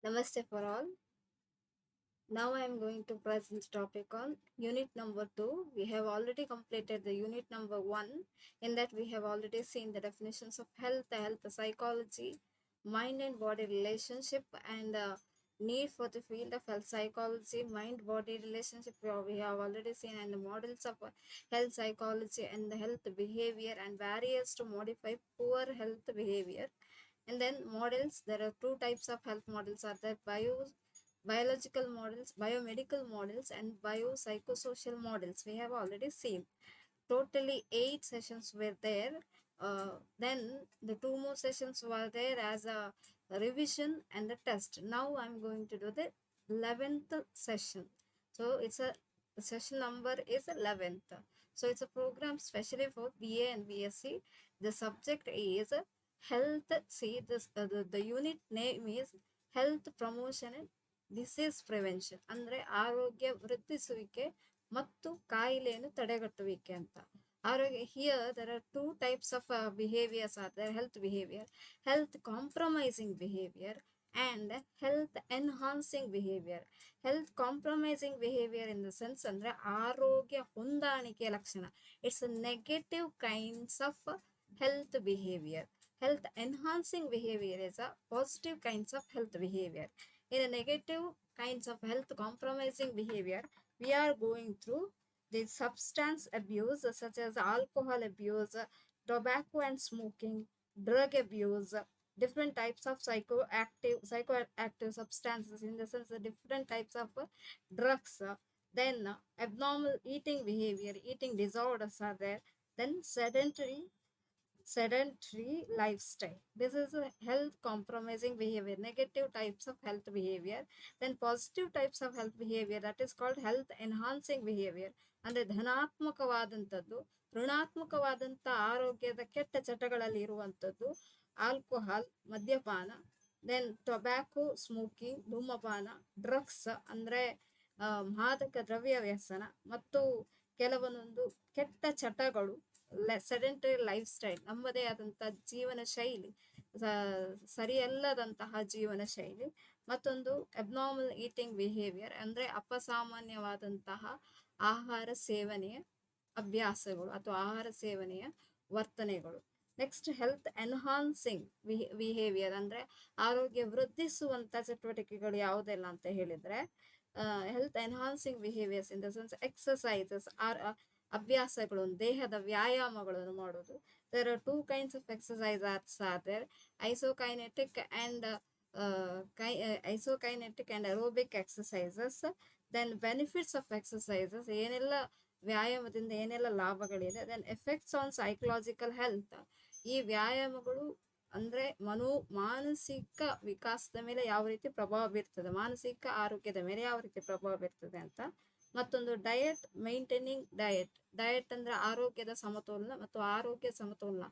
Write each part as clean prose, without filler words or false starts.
Namaste for all. Now I am going to present topic on unit number 2. We have already completed the unit number 1. In that we have already seen the definitions of health psychology, mind and body relationship, and need for the field of health psychology, mind body relationship. We have already seen, and the models of health psychology and the health behavior and barriers to modify poor health behavior. And then models, there are two types of health models are there: biological models, biomedical models, and biopsychosocial models. We have already seen. Totally 8 sessions were there. Then the 2 more sessions were there as a revision and a test. Now I'm going to do the 11th session. So it's a session number is 11th. So it's a program specially for BA and BSc. The subject is health. See, the unit name is health promotion and disease prevention. ಅಂದ್ರೆ ಆರೋಗ್ಯ ವೃದ್ಧಿಸುವಿಕೆ ಮತ್ತು ಕಾಯಿಲೆಯನ್ನು ತಡೆಗಟ್ಟುವಿಕೆ ಅಂತ. ಆರೋಗ್ಯ, here there are two types of behaviors are there: health behavior, health compromising behavior, and health enhancing behavior. Health compromising behavior in the sense ಅಂದ್ರೆ ಆರೋಗ್ಯ ಹೊಂದಾಣಿಕೆ ಲಕ್ಷಣ. It's a negative kinds of health behavior. Health enhancing behavior is a positive kinds of health behavior. In a negative kinds of health compromising behavior, we are going through the substance abuse such as alcohol abuse, tobacco and smoking, drug abuse, different types of psychoactive substances, in the sense the different types of drugs, then abnormal eating behavior, eating disorders are there, then sedentary lifestyle. This is a health compromising behavior, negative types of health behavior. Then positive types of health behavior, that is called health enhancing behavior. ಅಂದರೆ ಧನಾತ್ಮಕವಾದಂಥದ್ದು, ಋಣಾತ್ಮಕವಾದಂಥ ಆರೋಗ್ಯದ ಕೆಟ್ಟ ಚಟಗಳಲ್ಲಿ ಇರುವಂಥದ್ದು alcohol, ಮದ್ಯಪಾನ, then tobacco, smoking, ಧೂಮಪಾನ, drugs ಅಂದರೆ ಮಾದಕ ದ್ರವ್ಯ ವ್ಯಸನ, ಮತ್ತು ಕೆಲವೊಂದೊಂದು ಕೆಟ್ಟ ಚಟಗಳು, ಸೆಡೆಂಟರಿ ಲೈಫ್ ಸ್ಟೈಲ್, ನಮ್ಮದೇ ಆದಂಥ ಜೀವನ ಶೈಲಿ, ಸರಿಯಲ್ಲದಂತಹ ಜೀವನ ಶೈಲಿ, ಮತ್ತೊಂದು ಅಬ್ನಾರ್ಮಲ್ ಈಟಿಂಗ್ ಬಿಹೇವಿಯರ್ ಅಂದರೆ ಅಪಸಾಮಾನ್ಯವಾದಂತಹ ಆಹಾರ ಸೇವನೆಯ ಅಭ್ಯಾಸಗಳು ಅಥವಾ ಆಹಾರ ಸೇವನೆಯ ವರ್ತನೆಗಳು. ನೆಕ್ಸ್ಟ್ ಹೆಲ್ತ್ ಎನ್ಹಾನ್ಸಿಂಗ್ ಬಿಹೇವಿಯರ್ ಅಂದರೆ ಆರೋಗ್ಯ ವೃದ್ಧಿಸುವಂಥ ಚಟುವಟಿಕೆಗಳು ಯಾವುದೆಲ್ಲ ಅಂತ ಹೇಳಿದರೆ, health enhancing behaviours in the sense exercises are ಅಭ್ಯಾಸಗಳು, ದೇಹದ ವ್ಯಾಯಾಮಗಳನ್ನು ಮಾಡೋದು. There are two kinds of exercise are there: isokinetic and aerobic exercises. Then benefits of exercises, ಏನೆಲ್ಲ ವ್ಯಾಯಾಮದಿಂದ ಏನೆಲ್ಲ ಲಾಭಗಳಿದೆ. Then effects on psychological health, ಈ ವ್ಯಾಯಾಮಗಳು ಅಂದರೆ ಮಾನಸಿಕ ವಿಕಾಸದ ಮೇಲೆ ಯಾವ ರೀತಿ ಪ್ರಭಾವ ಬೀರ್ತದೆ, ಮಾನಸಿಕ ಆರೋಗ್ಯದ ಮೇಲೆ ಯಾವ ರೀತಿ ಪ್ರಭಾವ ಬೀರ್ತದೆ ಅಂತ. ಮತ್ತೊಂದು ಡಯಟ್, ಮೈಂಟೈನಿಂಗ್ ಡಯಟ್ ಅಂದರೆ ಆರೋಗ್ಯದ ಸಮತೋಲನ ಮತ್ತು ಆರೋಗ್ಯ ಸಮತೋಲನ,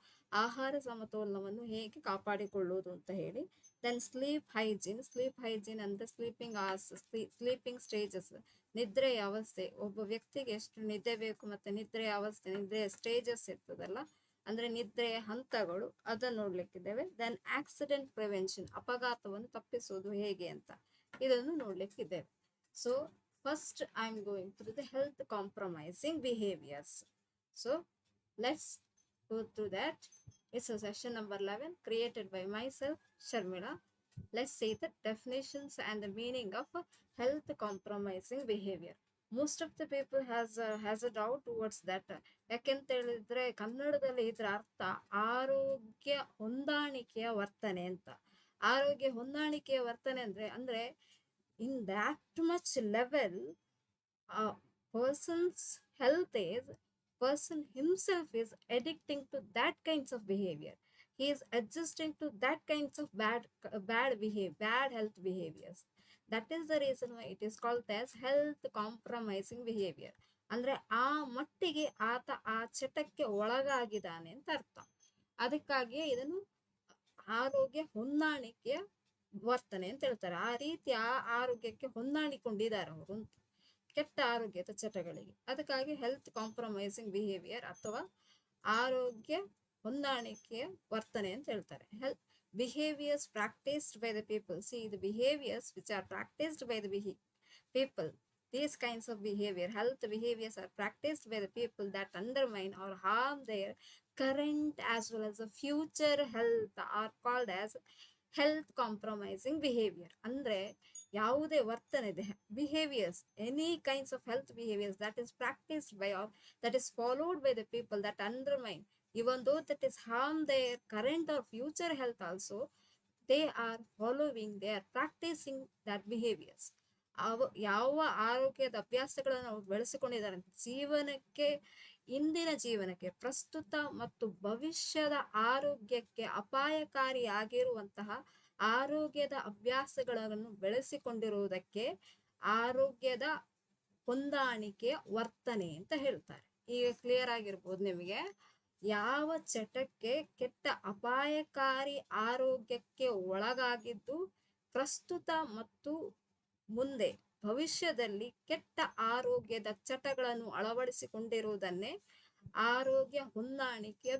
ಆಹಾರ ಸಮತೋಲನವನ್ನು ಹೇಗೆ ಕಾಪಾಡಿಕೊಳ್ಳುವುದು ಅಂತ ಹೇಳಿ. ದೆನ್ ಸ್ಲೀಪ್ ಹೈಜೀನ್ ಅಂದರೆ ಸ್ಲೀಪಿಂಗ್ ಅವರ್ಸ್, ಸ್ಲೀಪಿಂಗ್ ಸ್ಟೇಜಸ್, ನಿದ್ರೆಯ ಅವಸ್ಥೆ, ಒಬ್ಬ ವ್ಯಕ್ತಿಗೆ ಎಷ್ಟು ನಿದ್ದೆ ಬೇಕು ಮತ್ತು ನಿದ್ರೆಯ ಅವಸ್ಥೆ, ನಿದ್ರೆಯ ಸ್ಟೇಜಸ್ ಇರ್ತದಲ್ಲ, ಅಂದರೆ ನಿದ್ರೆಯ ಹಂತಗಳು, ಅದನ್ನು ನೋಡ್ಲಿಕ್ಕಿದ್ದೇವೆ. ದೆನ್ ಆಕ್ಸಿಡೆಂಟ್ ಪ್ರಿವೆನ್ಷನ್, ಅಪಘಾತವನ್ನು ತಪ್ಪಿಸುವುದು ಹೇಗೆ ಅಂತ ಇದನ್ನು ನೋಡ್ಲಿಕ್ಕಿದ್ದೇವೆ. So first I'm going through the health compromising behaviors. So let's go through that. It's a session number 11 created by myself, Sharmila. Let's see the definitions and the meaning of health compromising behavior. Most of the people has a doubt towards that. ಯಾಕೆಂತ ಹೇಳಿದ್ರೆ ಕನ್ನಡದಲ್ಲಿ ಇದರ ಅರ್ಥ ಆರೋಗ್ಯ ಹೊಂದಾಣಿಕೆಯ ವರ್ತನೆ ಅಂತ. ಆರೋಗ್ಯ ಹೊಂದಾಣಿಕೆಯ ವರ್ತನೆ ಅಂದ್ರೆ in that much level, a person's health is, person himself is addicting to that kinds of behavior. He is adjusting to that kinds of bad health behaviors. That is the reason why it is called as health compromising behavior. ಅಂದ್ರೆ ಆ ಮಟ್ಟಿಗೆ ಆತ ಆ ಚಟಕ್ಕೆ ಒಳಗಾಗಿದ್ದಾನೆ ಅಂತ ಅರ್ಥ. ಅದಕ್ಕಾಗಿಯೇ ಇದನ್ನು ಆರೋಗ್ಯ ಹೊಂದಾಣಿಕೆಯ ವರ್ತನೆ ಅಂತ ಹೇಳ್ತಾರೆ. ಆ ರೀತಿ ಆ ಆರೋಗ್ಯಕ್ಕೆ ಹೊಂದಾಣಿಕೊಂಡಿದ್ದಾರೆ ಅವರು ಕೆಟ್ಟ ಆರೋಗ್ಯದ ಚಟಗಳಿಗೆ. ಅದಕ್ಕಾಗಿ ಹೆಲ್ತ್ ಕಾಂಪ್ರಮೈಸಿಂಗ್ ಬಿಹೇವಿಯರ್ ಅಥವಾ ಆರೋಗ್ಯ ಹೊಂದಾಣಿಕೆಯ ವರ್ತನೆ ಅಂತ ಹೇಳ್ತಾರೆ. behaviors practiced by the people. See, the behaviors which are practiced by the people, these kinds of behavior, health behaviors are practiced by the people that undermine or harm their current as well as the future health are called as health compromising behavior. ಅಂದ್ರೆ ಯಾವುದೇ ವರ್ತನೆ ಇದೆ, behaviors, any kinds of health behaviors that is practiced by or that is followed by the people that undermine, even though that is harm their current or future health also, they are following, they are practicing that behaviors. ಯಾವ ಆರೋಗ್ಯದ ಅಭ್ಯಾಸಗಳನ್ನು ಅವರು ಬೆಳೆಸಿಕೊಂಡಿದ್ದಾರೆ ಜೀವನಕ್ಕೆ, ಇಂದಿನ ಜೀವನಕ್ಕೆ, ಪ್ರಸ್ತುತ ಮತ್ತು ಭವಿಷ್ಯದ ಆರೋಗ್ಯಕ್ಕೆ ಅಪಾಯಕಾರಿಯಾಗಿರುವಂತಹ ಆರೋಗ್ಯದ ಅಭ್ಯಾಸಗಳನ್ನು ಬೆಳೆಸಿಕೊಂಡಿರುವುದಕ್ಕೆ ಆರೋಗ್ಯದ ಹೊಂದಾಣಿಕೆ ವರ್ತನೆ ಅಂತ ಹೇಳ್ತಾರೆ. ಈಗ ಕ್ಲಿಯರ್ ಆಗಿರ್ಬೋದು ನಿಮಗೆ. ಯಾವ ಚಟಕ್ಕೆ ಕೆಟ್ಟ ಅಪಾಯಕಾರಿ ಆರೋಗ್ಯಕ್ಕೆ ಒಳಗಾಗಿದ್ದು ಪ್ರಸ್ತುತ ಮತ್ತು ಮುಂದೆ ಭವಿಷ್ಯದಲ್ಲಿ ಕೆಟ್ಟ ಆರೋಗ್ಯದ ಚಟಗಳನ್ನು ಅಳವಡಿಸಿಕೊಂಡಿರುವುದನ್ನೇ ಆರೋಗ್ಯ ಹೊಂದಾಣಿಕೆಯ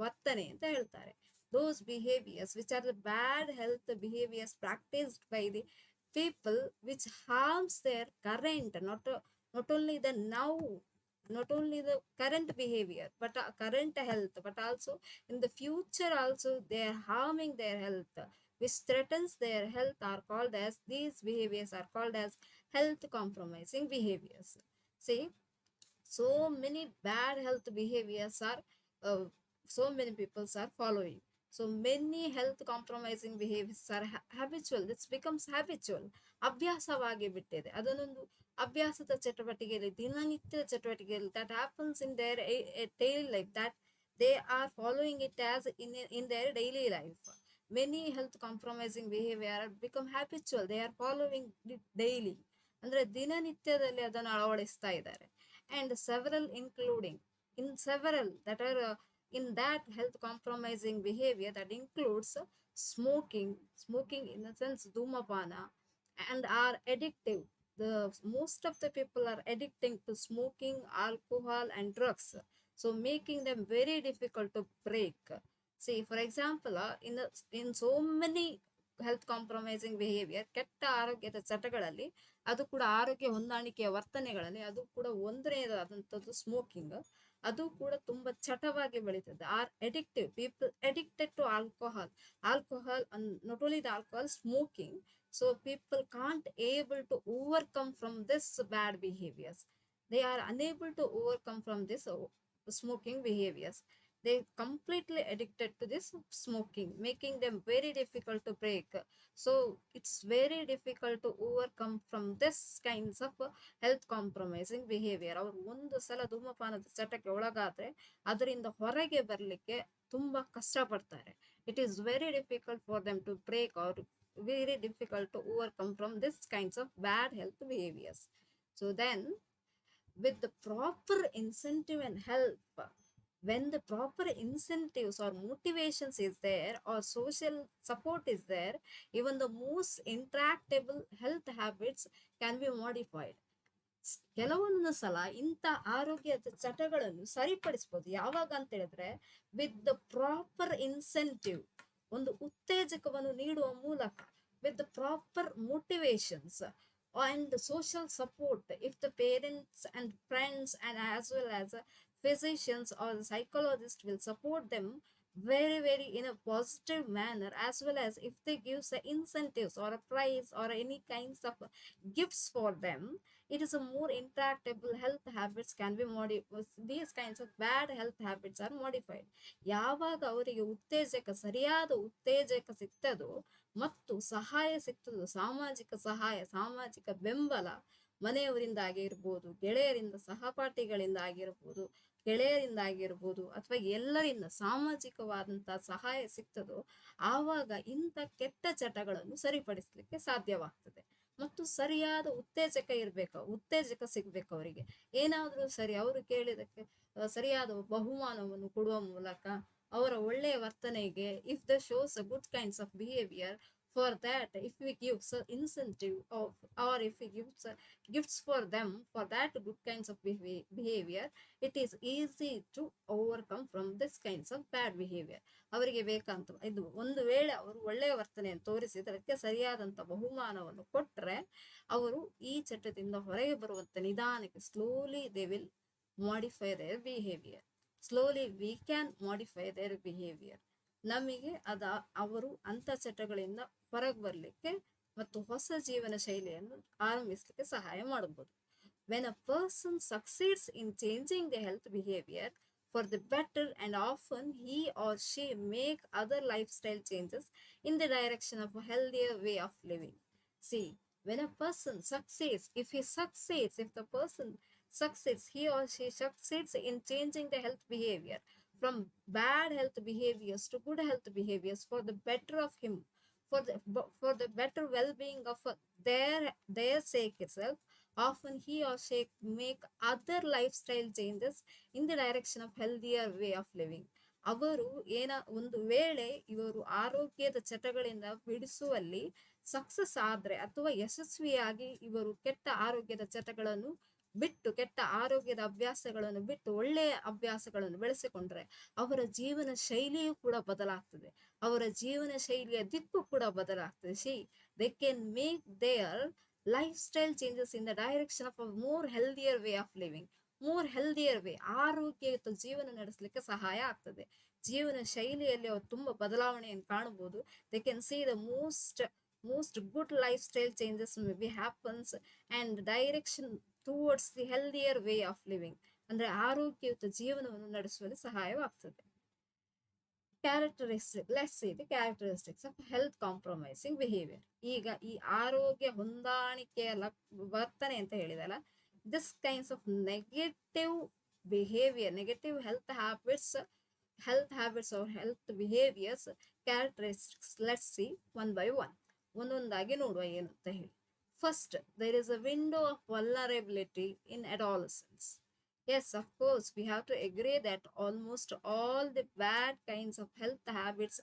ವರ್ತನೆ ಅಂತ ಹೇಳ್ತಾರೆ. those behaviors which are the bad health behaviors practiced by the people which harms their current, not only the now, not only the current behavior but current health, but also in the future also they are harming their health, which threatens their health, are called as, these behaviors are called as health compromising behaviors. See, so many bad health behaviors are so many people are following. So many health compromising behaviors are habitual. This becomes habitual, ಅಭ್ಯಾಸವಾಗಿ ಬಿಟ್ಟಿದೆ. ಅದನ್ನೊಂದು ಅಭ್ಯಾಸದ ಚಟುವಟಿಕೆಯಲ್ಲಿ, ದಿನನಿತ್ಯದ ಚಟುವಟಿಕೆಯಲ್ಲಿ, that happens in their daily life, that they are following it as in their daily life. Many health compromising behavior become habitual, they are following it daily, ಅಂದ್ರೆ ದಿನನಿತ್ಯದಲ್ಲಿ ಅದನ್ನು ಅಳವಡಿಸ್ತಾ ಇದ್ದಾರೆ. And several including, in several that are in that health compromising behavior, that includes smoking in the sense dhumapana, and are addictive. The most of the people are addicting to smoking, alcohol and drugs, so making them very difficult to break. See, for example, in so many health compromising behavior, ಕೆಟ್ಟ ಆರೋಗ್ಯದ ಚಟಗಳಲ್ಲಿ, ಅದು ಕೂಡ ಆರೋಗ್ಯ ಹೊಂದಾಣಿಕೆಯ ವರ್ತನೆಗಳಲ್ಲಿ ಅದು ಕೂಡ ಒಂದನೇದಾದಂಥದ್ದು smoking. ಅದು ಕೂಡ ತುಂಬಾ ಚಟವಾಗಿ ಬೆಳೀತದೆ. Are addictive, people addicted to alcohol, not only the alcohol, smoking. So people can't able to overcome from this bad behaviors, they are unable to overcome from this smoking behaviors. They completely addicted to this smoking, making them very difficult to break. So it's very difficult to overcome from this kinds of health compromising behavior. ಅವರು ಒಂದು ಸಲ ಧೂಮಪಾನದ ಚಟಕ್ಕೆ ಒಳಗಾದ್ರೆ ಅದರಿಂದ ಹೊರಗೆ ಬರಲಿಕ್ಕೆ ತುಂಬಾ ಕಷ್ಟಪಡ್ತಾರೆ. It is very difficult for them to break or very difficult to overcome from this kinds of bad health behaviors. So then, with the proper incentive and help, when the proper incentives or motivations is there or social support is there, even the most intractable health habits can be modified. ಕೆಲವೊಂದು ಸಲ ಇಂಥ ಆರೋಗ್ಯದ ಚಟಗಳನ್ನು ಸರಿಪಡಿಸ್ಬೋದು. ಯಾವಾಗ ಅಂತ ಹೇಳಿದ್ರೆ, with the proper incentive, ಒಂದು ಉತ್ತೇಜಕವನ್ನು ನೀಡುವ ಮೂಲಕ, with the proper motivations and social support, if the parents and friends and as well as physicians or psychologists will support them very in a positive manner, as well as if they give the incentives or a prize or any kinds of gifts for them, it is a more intractable health habits can be modified. These kinds of bad health habits are modified. ಯಾವಾಗ ಅವರಿಗೆ ಉತ್ತೇಜಕ, ಸರಿಯಾದ ಉತ್ತೇಜಕ ಸಿಗ್ತದೋ ಮತ್ತು ಸಹಾಯ ಸಿಗ್ತದೋ, ಸಾಮಾಜಿಕ ಸಹಾಯ, ಸಾಮಾಜಿಕ ಬೆಂಬಲ, ಮನೆಯವರಿಂದ ಆಗಿರ್ಬೋದು, ಗೆಳೆಯರಿಂದ, ಸಹಪಾಠಿಗಳಿಂದ ಆಗಿರ್ಬೋದು, ಅಥವಾ ಎಲ್ಲರಿಂದ ಸಾಮಾಜಿಕವಾದಂತಹ ಸಹಾಯ ಸಿಗ್ತದೋ, ಆವಾಗ ಇಂಥ ಕೆಟ್ಟ ಚಟಗಳನ್ನು ಸರಿಪಡಿಸ್ಲಿಕ್ಕೆ ಸಾಧ್ಯವಾಗ್ತದೆ. ಮತ್ತು ಸರಿಯಾದ ಉತ್ತೇಜಕ ಸಿಗ್ಬೇಕು ಅವರಿಗೆ. ಏನಾದ್ರೂ ಸರಿ, ಅವರು ಕೇಳಿದಕ್ಕೆ ಸರಿಯಾದ ಬಹುಮಾನವನ್ನು ಕೊಡುವ ಮೂಲಕ ಅವರ ಒಳ್ಳೆಯ ವರ್ತನೆಗೆ, if the shows a good kinds of behaviour, For that, if we give some incentive of, or if we give gifts for them for that good kinds of behavior, it is easy to overcome from this kinds of bad behavior. ಅವರಿಗೆ ಬೇಕಂತ ಇದು ಒಂದು ವೇಳೆ ಅವರು ಒಳ್ಳೆಯ ವರ್ತನೆಯನ್ನು ತೋರಿಸಿದ್ರೆ ಅದಕ್ಕೆ ಸರಿಯಾದಂಥ ಬಹುಮಾನವನ್ನು ಕೊಟ್ಟರೆ ಅವರು ಈ ಚಟದಿಂದ ಹೊರಗೆ ಬರುವಂತೆ ನಿಧಾನಕ್ಕೆ slowly they will modify their behavior. Slowly we can modify their behavior. ನಮಗೆ ಅವರು ಅಂಥ ಚಟಗಳಿಂದ ಹೊರಗೆ ಬರಲಿಕ್ಕೆ ಮತ್ತು ಹೊಸ ಜೀವನ ಶೈಲಿಯನ್ನು ಆರಂಭಿಸಲಿಕ್ಕೆ ಸಹಾಯ ಮಾಡಬಹುದು. When a person succeeds in changing the health behavior for the better, and often he or she make other lifestyle changes in the direction of a healthier way of living. See, when a person succeeds, if the person succeeds, he or she succeeds in changing the health behavior from bad health behaviors to good health behaviors for the better of him, for the better well-being of their sake itself, often he or she make other lifestyle changes in the direction of healthier way of living. ಅವರು ಒಂದು ವೇಳೆ ಇವರು ಆರೋಗ್ಯದ ಚಟಗಳಿಂದ ಬಿಡಿಸುವಲ್ಲಿ success ಆದ್ರೆ ಅಥವಾ ಯಶಸ್ವಿಯಾಗಿ ಇವರು ಕೆಟ್ಟ ಆರೋಗ್ಯದ ಚಟಗಳನ್ನು ಬಿಟ್ಟು, ಕೆಟ್ಟ ಆರೋಗ್ಯದ ಅಭ್ಯಾಸಗಳನ್ನು ಬಿಟ್ಟು ಒಳ್ಳೆಯ ಅಭ್ಯಾಸಗಳನ್ನು ಬೆಳೆಸಿಕೊಂಡ್ರೆ ಅವರ ಜೀವನ ಶೈಲಿಯೂ ಕೂಡ ಬದಲಾಗ್ತದೆ, ಅವರ ಜೀವನ ಶೈಲಿಯ ದಿಕ್ಕು ಕೂಡ ಬದಲಾಗ್ತದೆ. they can make their lifestyle changes in the direction of a more healthier way of living. more healthier way, ಆರೋಗ್ಯಯುತ ಜೀವನ ನಡೆಸಲಿಕ್ಕೆ ಸಹಾಯ ಆಗ್ತದೆ. ಜೀವನ ಶೈಲಿಯಲ್ಲಿ ಅವರು ತುಂಬಾ ಬದಲಾವಣೆಯನ್ನು ಕಾಣಬಹುದು. they can see the most good lifestyle changes maybe happens and direction towards the healthier way of living. ಅಂದ್ರೆ ಆರೋಗ್ಯಯುತ ಜೀವನವನ್ನು ನಡೆಸುವಲ್ಲಿ ಸಹಾಯವಾಗ್ತದೆ. let's see the characteristics of health compromising behavior. ಈಗ ಈ ಆರೋಗ್ಯ ಹೊಂದಾಣಿಕೆಯ ವರ್ತನೆ ಅಂತ ಹೇಳಿದಲ್ಲ, this kinds of negative behavior, negative health habits or health behaviors characteristics, let's see one by one. ಒಂದೊಂದಾಗಿ ನೋಡುವ ಏನು ಅಂತ ಹೇಳಿ. First, there is a window of vulnerability in adolescence. Yes, of course, we have to agree that almost all the bad kinds of health habits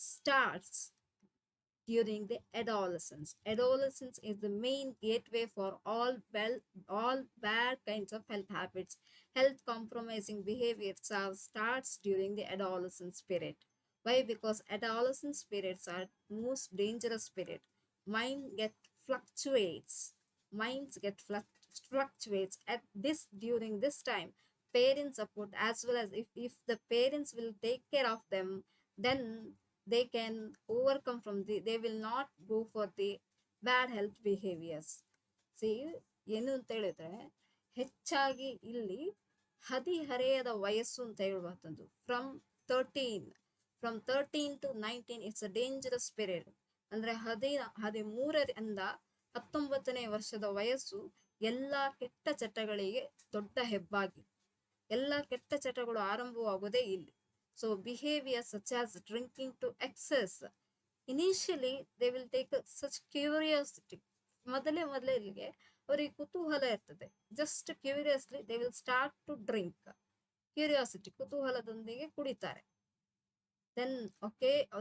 starts during the adolescence. Adolescence is the main gateway for all bad kinds of health habits. Health compromising behaviors starts during the adolescence period. Why? Because adolescence periods are most dangerous period. Minds get fluctuates at during this time. Parents support, as well as if the parents will take care of them, then they can overcome they will not go for the bad health behaviors. See, ಏನು ಅಂತ ಹೇಳಿದ್ರೆ ಹೆಚ್ಚಾಗಿ ಇಲ್ಲಿ ಹದಿಹರೆಯದ ವಯಸ್ಸು ಅಂತ ಹೇಳುವಂಥದ್ದು from 13 to 19 it's a dangerous period. ಅಂದ್ರೆ 13ರಿಂದ 19ನೇ ವರ್ಷದ ವಯಸ್ಸು ಎಲ್ಲಾ ಕೆಟ್ಟ ಚಟಗಳಿಗೆ ದೊಡ್ಡ ಹೆಬ್ಬಾಗಿ. ಎಲ್ಲಾ ಕೆಟ್ಟ ಚಟಗಳು ಆರಂಭವಾಗುವುದೇ ಇಲ್ಲಿ. So behaviour such as drinking to excess, initially they will take such curiosity. ಮೊದಲಿಗೆ ಅವರಿಗೆ ಕುತೂಹಲ ಇರ್ತದೆ. Just curiously they will start to drink. Curiosity, ಕುತೂಹಲದೊಂದಿಗೆ ಕುಡಿತಾರೆ.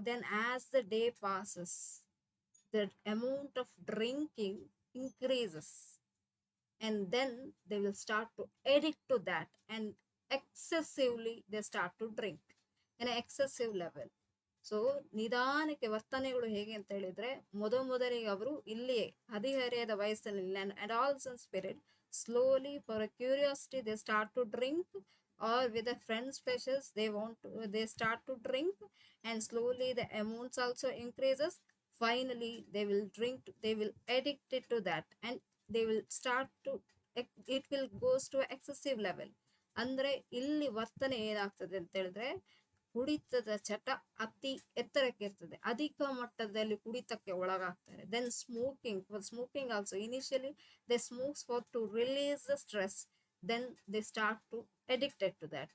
then as the day passes, the amount of drinking increases, and then they will start to addict to that, and excessively they start to drink in an excessive level. So ನಿಧಾನಕ್ಕೆ ವರ್ತನೆಗಳು ಹೇಗೆ ಅಂತ ಹೇಳಿದ್ರೆ, ಮೊದಲಿಗೆ ಅವರು ಇಲ್ಲಿಯೇ ಹದಿಹರೆಯದ ವಯಸ್ಸಿನಲ್ಲಿ adolescence period, slowly for a curiosity they start to drink, or with the friends pleasures they start to drink, and slowly the amounts also increases. Finally they will drink, they will addicted to that, and they will start to, it will goes to excessive level. ಅಂದ್ರೆ ಇಲ್ಲಿ ವರ್ತನೆ ಏನಾಗ್ತದೆ ಅಂತ ಹೇಳಿದ್ರೆ, ಕುಡಿತದ ಚಟ ಅತಿ ಎತ್ತರಕ್ಕೆ ಇರ್ತದೆ, ಅಧಿಕ ಮಟ್ಟದಲ್ಲಿ ಕುಡಿತಕ್ಕೆ ಒಳಗಾಗ್ತಾರೆ. Then smoking also, initially they smokes for to release the stress, then they start to addicted to that.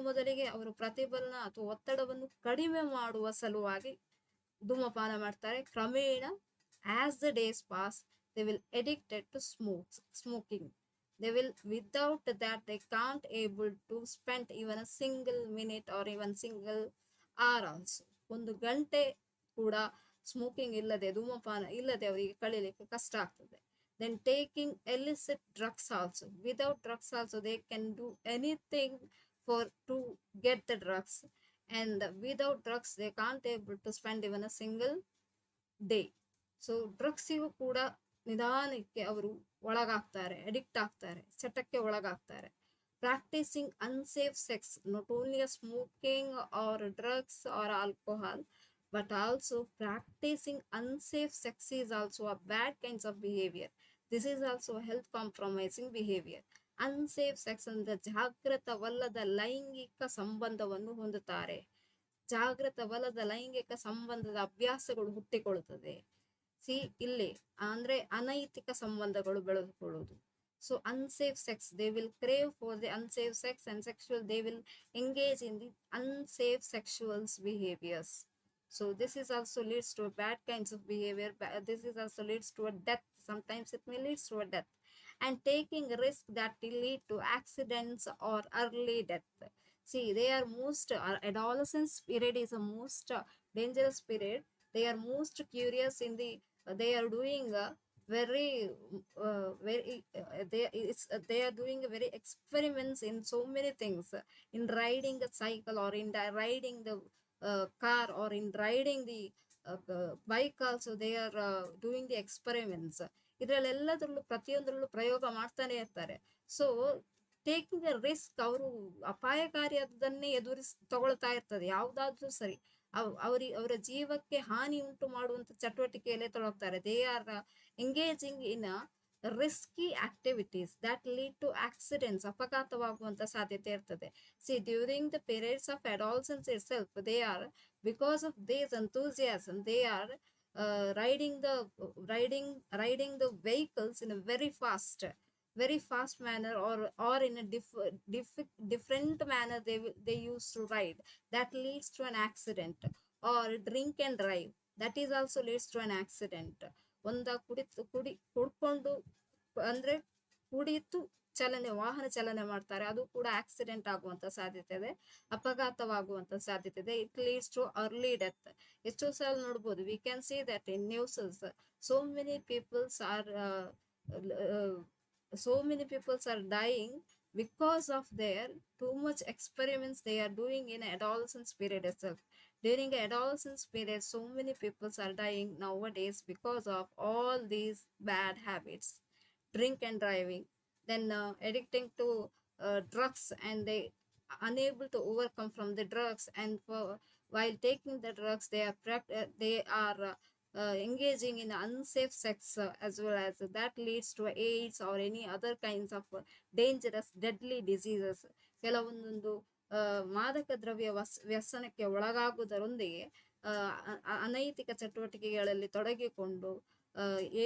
ಮೊದಲಿಗೆ ಅವರು ಪ್ರತಿಫಲನ ಅಥವಾ ಒತ್ತಡವನ್ನು ಕಡಿಮೆ ಮಾಡುವ ಸಲುವಾಗಿ ಧೂಮಪಾನ ಮಾಡ್ತಾರೆ. ಕ್ರಮೇಣ as the days pass they will addicted to smoking. They will, without that they can't able to spend even a single minute or even single hour also. ಒಂದು ಗಂಟೆ ಕೂಡ ಸ್ಮೋಕಿಂಗ್ ಇಲ್ಲದೆ, ಧೂಮಪಾನ ಇಲ್ಲದೆ ಅವರಿಗೆ ಕಳೀಲಿಕ್ಕೆ ಕಷ್ಟ ಆಗ್ತದೆ. Then taking illicit drugs also. Without drugs also they can do anything for to get the drugs, and without drugs they can't able to spend even a single day. So ಡ್ರಗ್ಸಿಗೂ ಕೂಡ ನಿಧಾನಕ್ಕೆ ಅವರು ಒಳಗಾಗ್ತಾರೆ, ಅಡಿಕ್ಟ್ ಆಗ್ತಾರೆ, ಚಟಕ್ಕೆ ಒಳಗಾಗ್ತಾರೆ. Practising unsafe sex, not only smoking or drugs or alcohol, but also practicing unsafe sex is also a bad kinds of behavior. This is also a health compromising behavior. Unsafe sex ಅಂದ್ರೆ ಜಾಗೃತವಲ್ಲದ ಲೈಂಗಿಕ ಸಂಬಂಧವನ್ನು ಹೊಂದುತ್ತಾರೆ. ಜಾಗೃತವಲ್ಲದ ಲೈಂಗಿಕ ಸಂಬಂಧದ ಅಭ್ಯಾಸಗಳು ಹುಟ್ಟಿಕೊಳ್ಳುತ್ತದೆ. ಇಲ್ಲಿ ಅಂದ್ರೆ ಅನೈತಿಕ ಸಂಬಂಧಗಳು ಬೆಳೆದುಕೊಳ್ಳುವುದು. So unsafe sex, they will crave for the unsafe sex and sexual, they will engage in the unsafe sexuals behaviours. So this is also leads to a bad kinds of behavior. This is also leads to a death. Sometimes it may leads to a death. And taking risk that will lead to accidents or early death. See, they are most, adolescence period is a most dangerous period. They are most curious in the, they are doing very, they are doing very experiments in so many things. In riding a cycle, or in riding the car, or in riding the bike also they are doing the experiments. ಇದರಲ್ಲೆಲ್ಲದರಲ್ಲೂ ಪ್ರತಿಯೊಂದರಲ್ಲೂ ಪ್ರಯೋಗ ಮಾಡ್ತಾನೆ ಇರ್ತಾರೆ. So taking a risk, ಅವರು ಅಪಾಯಕಾರಿಯಾದನ್ನೇ ತಗೊಳ್ತಾ ಇರ್ತದೆ ಯಾವುದಾದ್ರೂ ಸರಿ. ಅವರ ಜೀವಕ್ಕೆ ಹಾನಿ ಉಂಟು ಮಾಡುವಂತ ಚಟುವಟಿಕೆಯಲ್ಲೇ ತೊಡಗ್ತಾರೆ. They are engaging in risky activities that lead to accidents, ಅಪಘಾತವಾಗುವಂತ ಸಾಧ್ಯತೆ ಇರ್ತದೆ. See during the periods of adolescence itself, they are because of these enthusiasm, they are riding the vehicles in a very fast manner, or in a different manner they used to ride, that leads to an accident. Or drink and drive, that is also leads to an accident. ಕುಡ್ಕೊಂಡು ಅಂದ್ರೆ ಕುಡಿತು ವಾಹನ ಚಲನೆ ಮಾಡ್ತಾರೆ, ಅದು ಕೂಡ accident ಆಗುವಂತ ಸಾಧ್ಯತೆ ಇದೆ, ಅಪಘಾತವಾಗುವಂತ ಸಾಧ್ಯತೆ ಇದೆ. It leads to early death. ಎಷ್ಟೋ ಸಲ ನೋಡ್ಬೋದು, we can see that in newses so many peoples are dying because of their too much experiments they are doing in adolescence period itself. During adolescence period, so many peoples are dying nowadays because of all these bad habits. Drink and driving, then addicting to drugs, and they unable to overcome from the drugs, and while taking the drugs they are engaging in unsafe sex, as well as that leads to AIDS or any other kinds of dangerous deadly diseases. ಕೆಲವೊಂದೊಂದು ಮಾದಕ ದ್ರವ್ಯ ವ್ಯಸನಕ್ಕೆ ಒಳಗಾಗುವುದರೊಂದಿಗೆ ಅನೈತಿಕ ಚಟುವಟಿಕೆಗಳಲ್ಲಿ ತೊಡಗಿಕೊಂಡು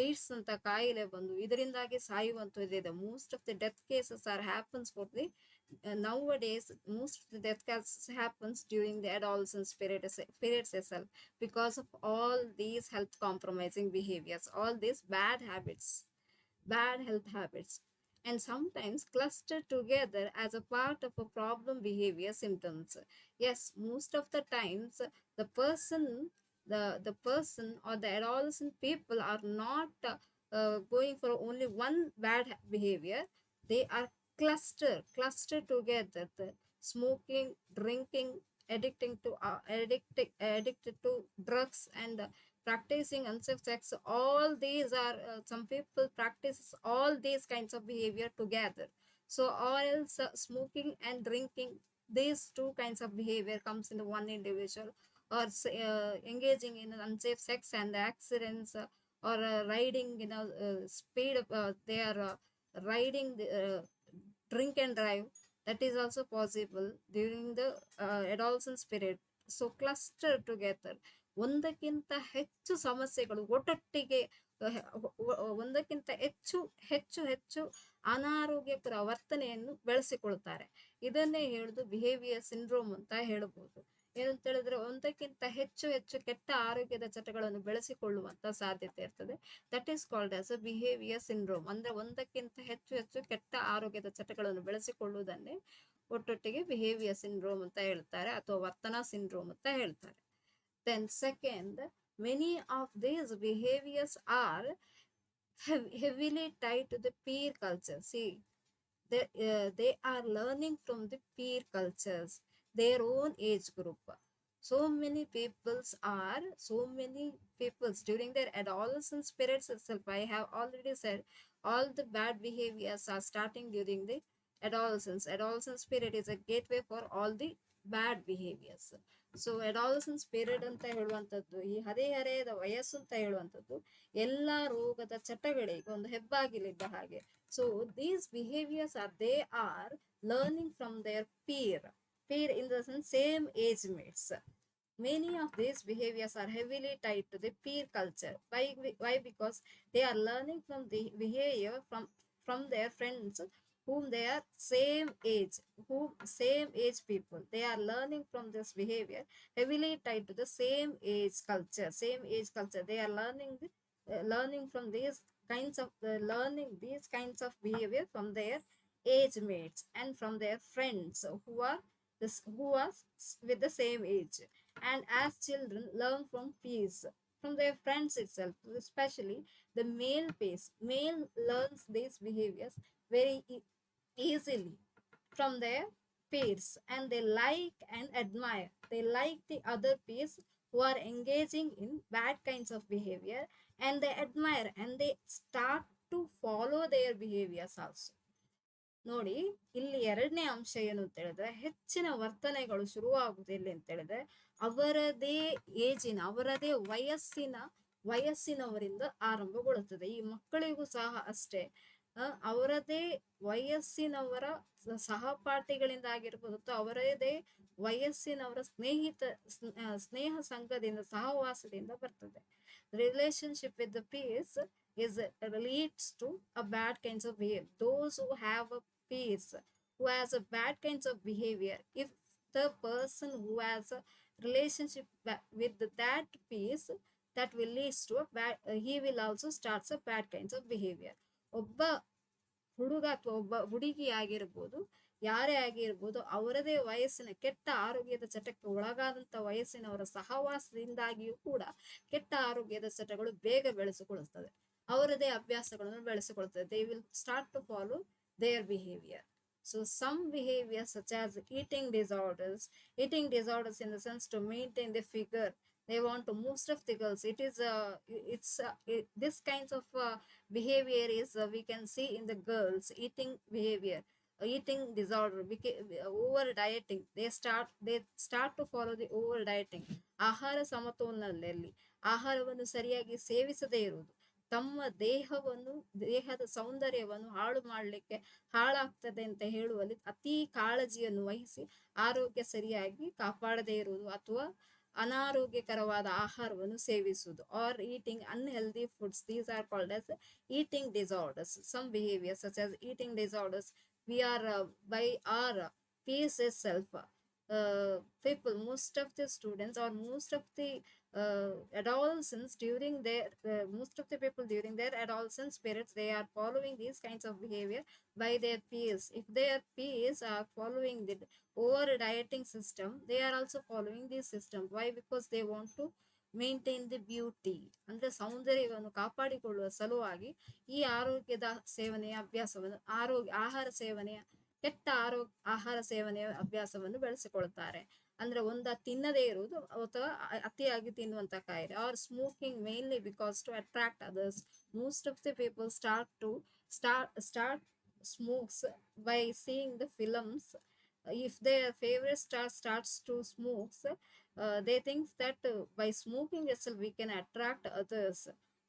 AIDS ಅಂತ ಕಾಯಿಲೆ ಬಂದು ಇದರಿಂದಾಗಿ ಸಾಯುವಂಥದ್ದಿದೆ. Most of the death cases are happens for the nowadays. Most of the death cases happens during the adolescence periods itself, because of all these health compromising behaviors, all these bad health habits, and sometimes clustered together as a part of a problem behavior symptoms. Yes, most of the times the person or the adolescent people are not going for only one bad behavior. They are clustered together. The smoking, drinking, addicted to drugs, and practicing unsafe sex. All these are some people practice all these kinds of behavior together. So or else smoking and drinking, these two kinds of behavior comes in one individual, or engaging in unsafe sex and accidents, or riding speed of they are riding the drink and drive, that is also possible during the adolescence period. So cluster together, ಒಂದಕ್ಕಿಂತ ಹೆಚ್ಚು ಸಮಸ್ಯೆಗಳು ಒಟ್ಟೊಟ್ಟಿಗೆ ಒಂದಕ್ಕಿಂತ ಹೆಚ್ಚು ಅನಾರೋಗ್ಯಕರ ವರ್ತನೆಯನ್ನು ಬೆಳೆಸಿಕೊಳ್ತಾರೆ. ಇದನ್ನೇ ಹೇಳುದು behaviour syndrome ಅಂತ ಹೇಳಬಹುದು. ಏನಂತ ಹೇಳಿದ್ರೆ, ಒಂದಕ್ಕಿಂತ ಹೆಚ್ಚು ಕೆಟ್ಟ ಆರೋಗ್ಯದ ಚಟಗಳನ್ನು ಬೆಳೆಸಿಕೊಳ್ಳುವಂತ ಸಾಧ್ಯತೆ ಇರ್ತದೆ. That is called as a behaviour syndrome. ಅಂದ್ರೆ ಒಂದಕ್ಕಿಂತ ಹೆಚ್ಚು ಕೆಟ್ಟ ಆರೋಗ್ಯದ ಚಟಗಳನ್ನು ಬೆಳೆಸಿಕೊಳ್ಳುವುದನ್ನೇ ಒಟ್ಟೊಟ್ಟಿಗೆ ಬಿಹೇವಿಯರ್ ಸಿಂಡ್ರೋಮ್ ಅಂತ ಹೇಳ್ತಾರೆ, ಅಥವಾ ವರ್ತನಾ ಸಿಂಡ್ರೋಮ್ ಅಂತ ಹೇಳ್ತಾರೆ. Then second, Many of these behaviors are heavily tied to the peer culture. See, they are learning from the peer cultures, their own age group. So many peoples during their adolescent periods itself, I have already said, all the bad behaviors are starting during the adolescence period is a gateway for all the bad behaviors. So adolescence period ಅಂತ ಹೇಳುವಂಥದ್ದು, ಈ ಹದಿಹರೆಯದ ವಯಸ್ಸು ಅಂತ ಹೇಳುವಂಥದ್ದು ಎಲ್ಲ ರೋಗದ ಚಟಗಳಿಗೆ ಒಂದು ಹೆಬ್ಬಾಗಿಲಿದ್ದ ಹಾಗೆ. So these behaviors are learning from their peer in the sense same age mates. Many of these behaviors are heavily tied to the peer culture. Why? Because they are learning from the behavior from their friends whom they are same age people. They are learning from this behavior heavily tied to the same age culture. They are learning from these kinds of behavior from their age mates and from their friends who are with the same age. And as children learn from peers, from their friends itself, especially the male learns these behaviors very easily from their peers, and they like and admire. They like the other peers who are engaging in bad kinds of behavior, and they admire and they start to follow their behaviors also. ನೋಡಿ, ಇಲ್ಲಿ ಎರಡನೇ ಅಂಶ ಏನು ಅಂತ ಹೇಳಿದ್ರೆ, ಹೆಚ್ಚಿನ ವರ್ತನೆಗಳು ಶುರುವಾಗುವುದು ಎಲ್ಲಿ ಅಂತ ಹೇಳಿದ್ರೆ ಅವರದೇ ವಯಸ್ಸಿನವರಿಂದ ಆರಂಭಗೊಳ್ಳುತ್ತದೆ. ಈ ಮಕ್ಕಳಿಗೂ ಸಹ ಅಷ್ಟೇ, ಅವರದೇ ವಯಸ್ಸಿನವರ ಸಹಪಾಠಿಗಳಿಂದ ಆಗಿರ್ಬೋದು ಅಥವಾ ಅವರದೇ ವಯಸ್ಸಿನವರ ಸ್ನೇಹ ಸಂಘದಿಂದ ಸಹವಾಸದಿಂದ ಬರ್ತದೆ. Relationship with the pears leads to a bad kinds of behavior. Those who have a peers who has a bad kinds of behavior, if the person who has a relationship with that peers, that will lead to a bad he will also starts a bad kinds of behavior. ಒಬ್ಬ ಹುಡುಗ ಅಥವಾ ಒಬ್ಬ ಹುಡುಗಿ ಆಗಿರ್ಬೋದು, ಯಾರೇ ಆಗಿರ್ಬೋದು, ಅವರದೇ ವಯಸ್ಸಿನ ಕೆಟ್ಟ ಆರೋಗ್ಯದ ಚಟಕ್ಕೆ ಒಳಗಾದಂಥ ವಯಸ್ಸಿನವರ ಸಹವಾಸದಿಂದಾಗಿಯೂ ಕೂಡ ಕೆಟ್ಟ ಆರೋಗ್ಯದ ಚಟಗಳು ಬೇಗ ಬೆಳೆಸಿಕೊಳ್ಳುತ್ತದೆ, ಅವರದೇ ಅಭ್ಯಾಸಗಳನ್ನು ಬೆಳೆಸಿಕೊಳ್ಳುತ್ತದೆ. They will start to follow their behaviour. So some behaviors such as eating disorders in the sense to maintain the figure, they want to most of the girls, this kinds of behavior is we can see in the girls eating behavior, eating disorder, over dieting. They start to follow the over dieting. ಆಹಾರ ಸಮತೋಲನದಲ್ಲಿ ಆಹಾರವನ್ನು ಸರಿಯಾಗಿ ಸೇವಿಸದೇ ಇರುವುದು, ತಮ್ಮ ದೇಹದ ಸೌಂದರ್ಯವನ್ನು ಹಾಳಾಗ್ತದೆ ಅಂತ ಹೇಳುವಲ್ಲಿ ಅತಿ ಕಾಳಜಿಯನ್ನು ವಹಿಸಿ ಆರೋಗ್ಯ ಸರಿಯಾಗಿ ಕಾಪಾಡದೇ ಇರುವುದು ಅಥವಾ ಅನಾರೋಗ್ಯಕರವಾದ ಆಹಾರವನ್ನು ಸೇವಿಸುವುದು, are eating unhealthy foods. These are called as eating disorders. Some behaviors such as eating disorders we are by our peers itself, people, most of the students or most of the adolescents during their most of the people during their adolescence periods, they are following these kinds of behavior by their peers. If their peers are following the over dieting system, they are also following this system. Why? Because they want to maintain the beauty, ಅಂದ್ರೆ ಸೌಂದರ್ಯವನ್ನು ಕಾಪಾಡಿಕೊಳ್ಳುವ ಸಲುವಾಗಿ ಈ ಆರೋಗ್ಯದ ಸೇವನೆಯ ಅಭ್ಯಾಸವನ್ನು ಆಹಾರ ಸೇವನೆಯ ಕೆಟ್ಟ ಆಹಾರ ಸೇವನೆಯ ಅಭ್ಯಾಸವನ್ನು ಬೆಳೆಸಿಕೊಳ್ತಾರೆ. ಅಂದ್ರೆ ತಿನ್ನದೇ ಇರುವುದು ಅಥವಾ ಅತಿಯಾಗಿ ತಿನ್ನುವಂತ ಕಾಯಿಲೆ, or smoking mainly because to attract others. Most of the people start smokes by seeing the films. If their favorite star starts to smoke, they think that by smoking itself we can attract others.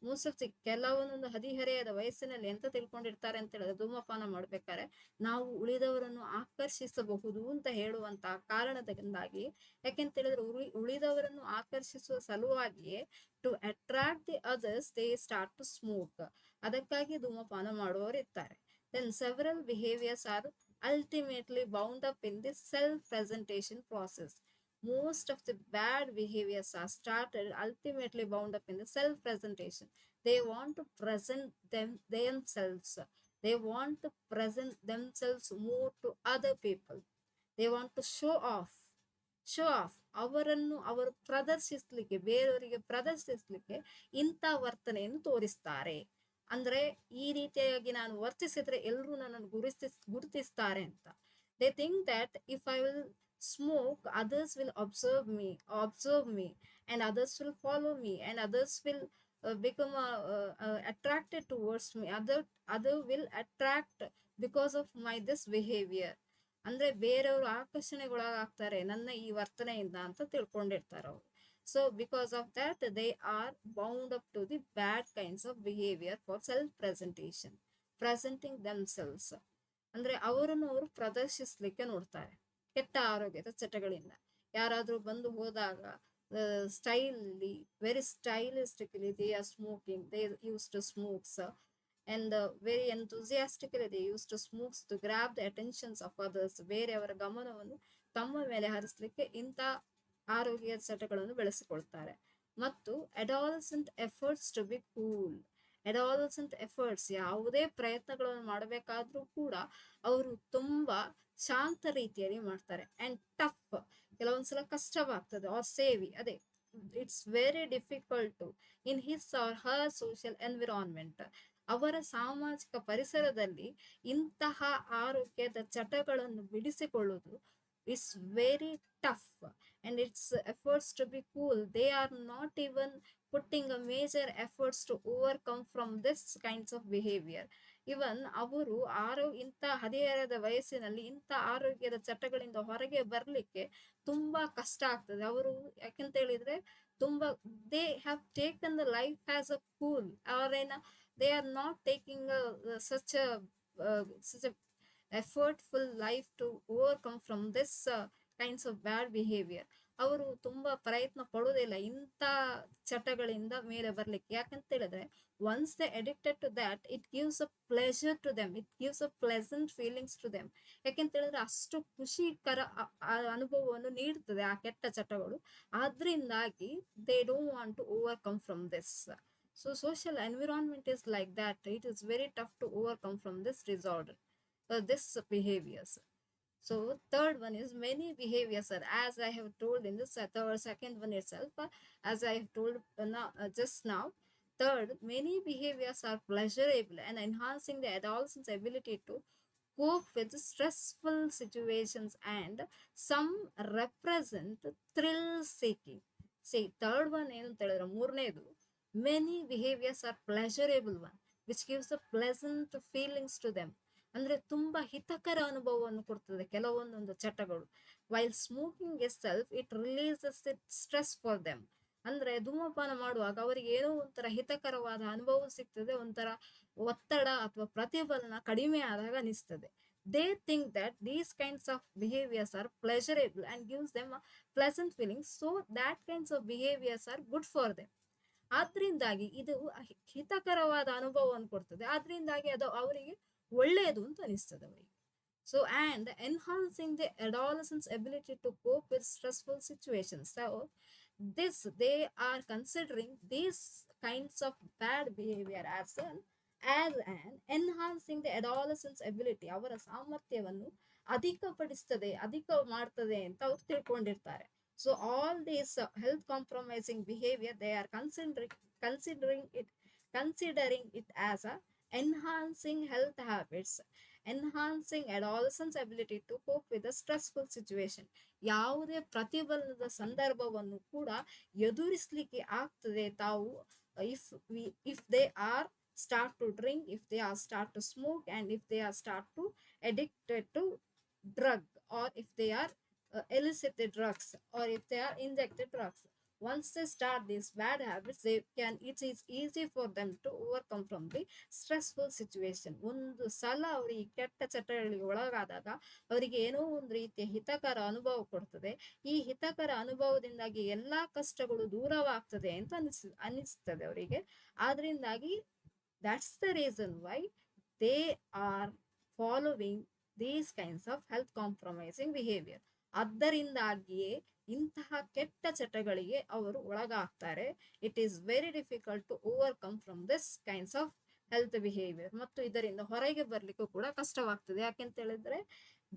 Most of the ಕೆಲವೊಂದೊಂದು ಹದಿಹರೆಯದ ವಯಸ್ಸಿನಲ್ಲಿ ಎಂತ ತಿಳ್ಕೊಂಡಿರ್ತಾರೆ ಅಂತ ಹೇಳಿದ್ರೆ, ಧೂಮಪಾನ ಮಾಡ್ಬೇಕಾದ್ರೆ ನಾವು ಉಳಿದವರನ್ನು ಆಕರ್ಷಿಸಬಹುದು ಅಂತ ಹೇಳುವಂತ ಕಾರಣದಿಂದಾಗಿ, ಯಾಕೆಂತ ಹೇಳಿದ್ರೆ ಉಳಿದವರನ್ನು ಆಕರ್ಷಿಸುವ ಸಲುವಾಗಿಯೇ to attract the others they start to smoke. ಅದಕ್ಕಾಗಿ ಧೂಮಪಾನ ಮಾಡುವವರು ಇರ್ತಾರೆ. Then several behaviors are ultimately bound up in this self-presentation process. Most of the bad behaviors are started ultimately bound up in the self-presentation. They want to present themselves. They want to present themselves more to other people. They want to show off. Show of, ಅವರು ಪ್ರದರ್ಶಿಸ್ಲಿಕ್ಕೆ, ಬೇರೆಯವರಿಗೆ ಪ್ರದರ್ಶಿಸ್ಲಿಕ್ಕೆ ಇಂಥ ವರ್ತನೆಯನ್ನು ತೋರಿಸ್ತಾರೆ. ಅಂದ್ರೆ ಈ ರೀತಿಯಾಗಿ ನಾನು ವರ್ತಿಸಿದ್ರೆ ಎಲ್ಲರೂ ನನ್ನನ್ನು ಗುರುತಿಸ್ತಾರೆ ಅಂತ. They think that if I will smoke, others will observe me and others will follow me and others will become attracted towards me, other will attract because of my this behavior. ಅಂದ್ರೆ ಬೇರೆಯವರು ಆಕರ್ಷಣೆಗೊಳಗಾಗ್ತಾರೆ ನನ್ನ ಈ ವರ್ತನೆಯಿಂದ ಅಂತ ತಿಳ್ಕೊಂಡಿರ್ತಾರೆ ಅವರು. So because of that they are bound up to the bad kinds of behaviour for self presentation, presenting themselves. ಅಂದ್ರೆ ಅವರನ್ನು ಅವರು ಪ್ರದರ್ಶಿಸ್ಲಿಕ್ಕೆ ನೋಡ್ತಾರೆ ಕೆಟ್ಟ ಆರೋಗ್ಯದ ಚಟಗಳಿಂದ. ಯಾರಾದ್ರೂ ಬಂದು ಹೋದಾಗ ಸ್ಟೈಲಿ, very stylistically they are smoking, they use to smokes and very enthusiastically they used to smokes to grab the attentions of others. ಬೇರೆಯವರ ಗಮನವನ್ನು ತಮ್ಮ ಮೇಲೆ ಹರಿಸಲಿಕ್ಕೆ ಇಂಥ ಆರೋಗ್ಯ ಚಟಗಳನ್ನು ಬೆಳೆಸಿಕೊಳ್ತಾರೆ. ಮತ್ತು adolescent efforts to be cool, adolescent efforts, ಯಾವುದೇ ಪ್ರಯತ್ನಗಳನ್ನು ಮಾಡಬೇಕಾದ್ರೂ ಕೂಡ ಅವರು ತುಂಬಾ ಶಾಂತ ರೀತಿಯಲ್ಲಿ ಮಾಡ್ತಾರೆ. ಅಂಡ್ ಟಫ್, ಕೆಲವೊಂದ್ಸಲ ಕಷ್ಟವಾಗ್ತದೆ. ಆರ್ ಸೇವಿ, ಅದೇ it's very difficult in his or her social environment. ಅವರ ಸಾಮಾಜಿಕ ಪರಿಸರದಲ್ಲಿ ಇಂತಹ ಆರೋಗ್ಯದ ಚಟಗಳನ್ನು ಬಿಡಿಸಿಕೊಳ್ಳುವುದು is very tough. And it's efforts to be cool, they are not even putting a major efforts to overcome from this kinds of behaviour. Even ಅವರು ಇಂಥ ಹದಿಹರೆಯದ ವಯಸ್ಸಿನಲ್ಲಿ ಇಂಥ ಆರೋಗ್ಯದ ಚಟಗಳಿಂದ ಹೊರಗೆ ಬರಲಿಕ್ಕೆ ತುಂಬಾ ಕಷ್ಟ ಆಗ್ತದೆ. ಅವರು ಯಾಕೆಂತ ಹೇಳಿದ್ರೆ ತುಂಬಾ they have taken the life as a cool, ಅವರೇನ they are not taking such a effortful life to overcome from this kinds of bad behavior. ಅವರು ತುಂಬಾ ಪ್ರಯತ್ನ ಪಡೋದಿಲ್ಲ ಇಂಥ ಚಟಗಳಿಂದ ಮೇಲೆ ಬರ್ಲಿಕ್ಕೆ. ಯಾಕಂತ ಹೇಳಿದ್ರೆ once they addicted to that, it gives a pleasure to them, it gives a pleasant feelings to them. ಯಾಕೆಂತ ಹೇಳಿದ್ರೆ ಅಷ್ಟು ಖುಷಿಕರ ಅನುಭವವನ್ನು ನೀಡ್ತದೆ ಆ ಕೆಟ್ಟ ಚಟಗಳು. ಆದ್ರಿಂದಾಗಿ they don't want to overcome from this. So social environment is like that. It is very tough to overcome from this disorder, this behaviors. So third one is many behaviors are, as I have told in this second one itself, as I have told just now. Third, many behaviors are pleasurable and enhancing the adolescent's ability to cope with stressful situations, and some represent thrill seeking. See, third one ಏನು ಅಂತ ಹೇಳಿದ್ರೆ ಮೂರನೇದು, many behaviors are pleasurable one which gives a pleasant feelings to them. ಅಂದ್ರೆ ತುಂಬಾ ಹಿತಕರ ಅನುಭವವನ್ನು ಕೊಡ್ತದೆ ಕೆಲವೊಂದೊಂದು ಚಟಗಳು. While smoking itself it releases it stress for them. ಅಂದ್ರೆ ಧೂಮಪಾನ ಮಾಡುವಾಗ ಅವರಿಗೆ ಏನೋ ಒಂಥರ ಹಿತಕರವಾದ ಅನುಭವ ಸಿಗ್ತದೆ, ಒಂಥರ ಒತ್ತಡ ಅಥವಾ ಪ್ರತಿಫಲನ ಕಡಿಮೆ ಆದಾಗ ಅನಿಸ್ತದೆ. They think that these kinds of behaviors are pleasurable and gives them a pleasant feeling, so that kinds of behaviors are good for them. ಆದ್ರಿಂದಾಗಿ ಇದು ಹಿತಕರವಾದ ಅನುಭವವನ್ನು ಕೊಡ್ತದೆ, ಆದ್ರಿಂದಾಗಿ ಅದು ಅವರಿಗೆ ಒಳ್ಳೆಯದು ಅಂತ ಅನಿಸ್ತದೆ ಅವರಿಗೆ. So and enhancing the adolescents ability to cope with stressful situations. So this they are considering these kinds of bad behavior as an enhancing the adolescent's ability, ಅವರ ಸಾಮರ್ಥ್ಯವನ್ನು ಅಧಿಕ ಮಾಡ್ತದೆ ಅಂತ ಅವ್ರು ತಿಳ್ಕೊಂಡಿರ್ತಾರೆ. So all these health compromising behavior, they are considering it as a enhancing health habits, enhancing adolescents ability to cope with a stressful situation. ಯಾವುದೇ ಪ್ರತಿಫಲನದ ಸಂದರ್ಭವನ್ನು ಕೂಡ ಎದುರಿಸಲಿಕ್ಕೆ ಆಗ್ತದೆ ತಾವು, if they are start to drink, if they are start to smoke, and if they are start to addicted to drug, or if they are illicit drugs, or if they are injected drugs. Once they start these bad habits, it is easy for them to overcome from the stressful situation. ಒಂದು ಸಲ ಅವರು ಈ ಕೆಟ್ಟ ಚಟಗಳಿಗೆ ಒಳಗಾದಾಗ ಅವರಿಗೆ ಏನೋ ಒಂದು ರೀತಿಯ ಹಿತಕರ ಅನುಭವ ಕೊಡ್ತದೆ. ಈ ಹಿತಕರ ಅನುಭವದಿಂದಾಗಿ ಎಲ್ಲಾ ಕಷ್ಟಗಳು ದೂರವಾಗ್ತದೆ ಅಂತ ಅನಿಸ್ತದೆ ಅವರಿಗೆ. ಆದ್ರಿಂದಾಗಿ that's the reason why they are following these kinds of health compromising behavior. ಅದರಿಂದಾಗಿಯೇ ಇಂತಹ ಕೆಟ್ಟ ಚಟಗಳಿಗೆ ಅವರು ಒಳಗಾಗ್ತಾರೆ. It is very difficult to overcome from this kinds of health behaviour. ಮತ್ತು ಇದರಿಂದ ಹೊರಗೆ ಬರ್ಲಿಕ್ಕೂ ಕೂಡ ಕಷ್ಟವಾಗ್ತದೆ. ಯಾಕೆಂತ ಹೇಳಿದ್ರೆ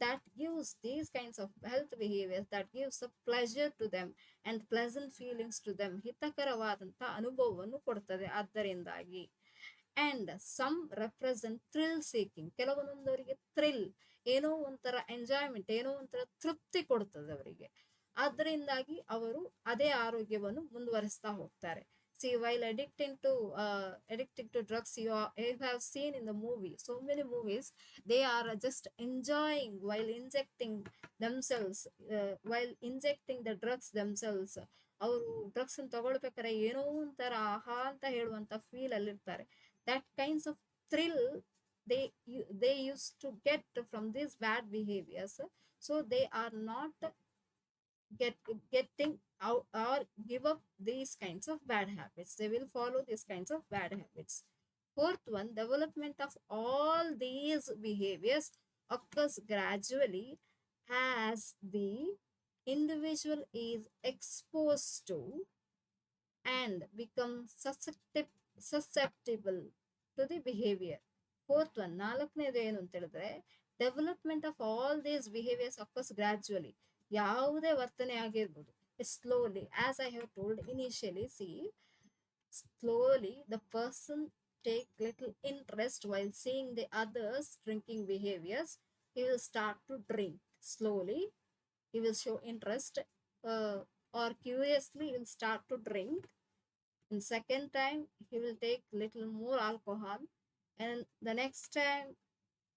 that gives these kinds of health behaviors that gives a pleasure to them and pleasant feelings to them, ಹಿತಕರವಾದಂಥ ಅನುಭವವನ್ನು ಕೊಡ್ತದೆ ಅದರಿಂದಾಗಿ. And some represent thrill seeking, ಕೆಲವೊಂದವರಿಗೆ ಥ್ರಿಲ್, ಏನೋ ಒಂಥರ ಎಂಜಾಯ್ಮೆಂಟ್, ಏನೋ ಒಂಥರ ತೃಪ್ತಿ ಕೊಡ್ತದೆ ಅವರಿಗೆ, ಅದರಿಂದಾಗಿ ಅವರು ಅದೇ ಆರೋಗ್ಯವನ್ನು ಮುಂದುವರಿಸ್ತಾ ಹೋಗ್ತಾರೆ. See, while addicting to drugs, you have seen in the movie, so many movies, they are just enjoying while injecting themselves, the drugs themselves. ಅವರು ಡ್ರಗ್ಸ್ ತಗೊಳ್ಬೇಕಾರೆ ಏನೋ ಒಂಥರ ಆಹಾ ಅಂತ ಹೇಳುವಂತ ಫೀಲ್ ಅಲ್ಲಿ ಇರ್ತಾರೆ. that kinds of thrill they they used to get from these bad behaviors, so they are not getting out or give up these kinds of bad habits. They will follow these kinds of bad habits. Fourth one, development of all these behaviors occurs gradually as the individual is exposed to and becomes susceptible to the behavior. Fourth one, ನಾಲ್ಕನೇದು ಏನು ಅಂತ ಹೇಳಿದ್ರೆ, development of all these behaviours of course gradually, ಯಾವುದೇ ವರ್ತನೆ ಆಗಿರ್ಬೋದು, slowly, as I have told initially, C slowly the person take little interest while seeing the others drinking behaviors. He will start to drink slowly, he will show interest, or curiously he will start to drink. And second time he will take little more alcohol, and the next time